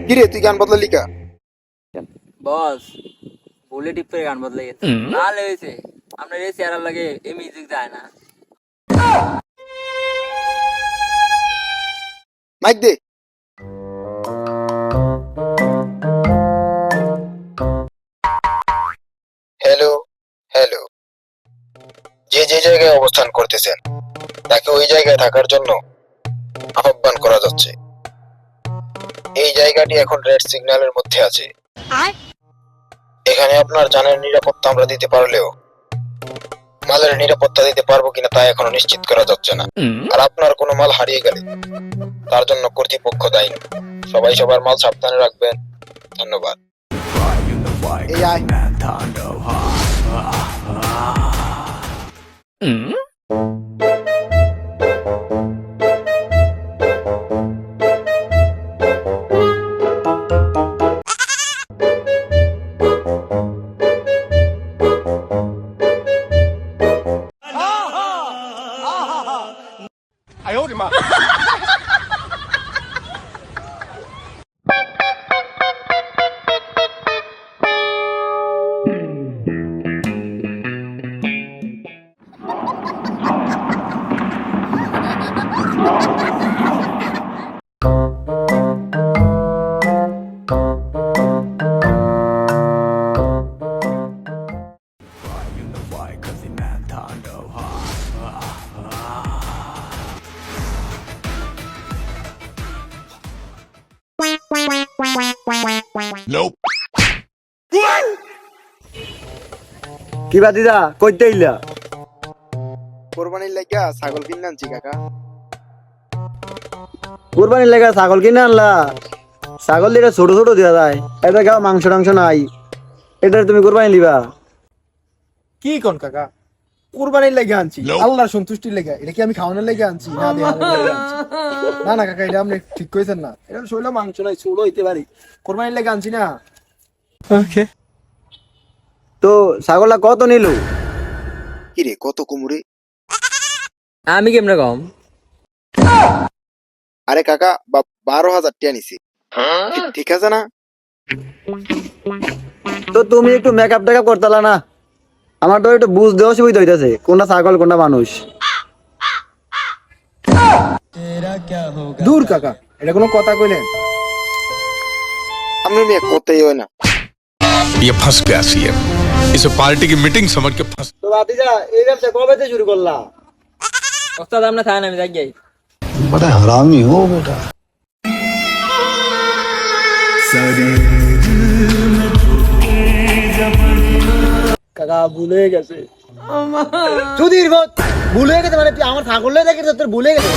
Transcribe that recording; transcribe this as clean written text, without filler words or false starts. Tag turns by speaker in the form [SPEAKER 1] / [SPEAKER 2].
[SPEAKER 1] কিরে তুই গান বদলালি কা?
[SPEAKER 2] বস বুলেট টিপ করে গান বদলে গেছে, ভালো হয়েছে। আপনার এই চেহারা লাগে এই মিউজিক যায় না।
[SPEAKER 1] মাইক দে। হ্যালো হ্যালো, যে যে জায়গায় অবস্থান করতেছেন তাকে ওই জায়গায় থাকার জন্য আহ্বান করা যাচ্ছে। এই জায়গাটি এখন রেড সিগন্যালের মধ্যে আছে। এখানে আপনার জানের নিরাপত্তা আমরা দিতে পারলেও মালের নিরাপত্তা দিতে পারবো কিনা তা এখনো নিশ্চিত করা যাচ্ছে না। আর আপনার কোনো মাল হারিয়ে গেলে তার জন্য কর্তৃপক্ষ দায়ী। সবাই সবার মাল সাবধানে রাখবেন। ধন্যবাদ। এই আয়।
[SPEAKER 3] কি বাদিদা কইতে ইলা?
[SPEAKER 1] কোরবানির লাগা ছাগল কিনে আনছি কাকা।
[SPEAKER 3] কুরবানির লাগা ছাগল কিনে আনলা? ছাগল দিটা ছোট ছোট দেওয়া যায়, এটা খাও মাংস টাংস নাই, এটা তুমি কুরবানি দিবা?
[SPEAKER 4] কি কোন কাকা, কুরবানির লেগে আনছি, আল্লাহর সন্তুষ্টির লেগে। এটা কি আমি খাওয়ানোর লেগে আনছি না দেওয়ার লেগে আনছি? না না কাকা, এটা আপনি ঠিক কইছেন না। এটা শৈল মাংস নাই, ছোট হইতে পারি, কুরবানির লেগে আনছি না। ওকে,
[SPEAKER 3] তো ছাগলটা কত নিল?
[SPEAKER 1] কিরে কত কুমুরে?
[SPEAKER 2] আমি কেমনে কম?
[SPEAKER 1] আরে কাকা 12,000 টাকা নিছি। ঠিক আছে না?
[SPEAKER 3] তো তুমি একটু মেকআপ টেকআপ করতালা না? আমার তো একটু বুঝতে অসুবিধা হইতেছে কোনটা ছাগল কোনটা মানুষ।
[SPEAKER 4] দূর কাকা, এটা কোনো কথা কইলেন?
[SPEAKER 1] আমি মেয়ে কোথায় হয় না।
[SPEAKER 5] ये फंस गया सीएम, इसे पार्टी की मीटिंग समझ के फंस।
[SPEAKER 3] তো বাতিজা এই ব্যবসা কবে থেকে শুরু করলা?
[SPEAKER 2] ওস্তাদ আমরা থাকেন, আমি যাই যাই।
[SPEAKER 6] बड़ा हरामी हो बेटा।
[SPEAKER 4] কাকা ভুলে গেছে। সুধীর ভূত ভুলে গেছে মানে তুই আমার ছাগল দেখে তোর ভুলে গেছে।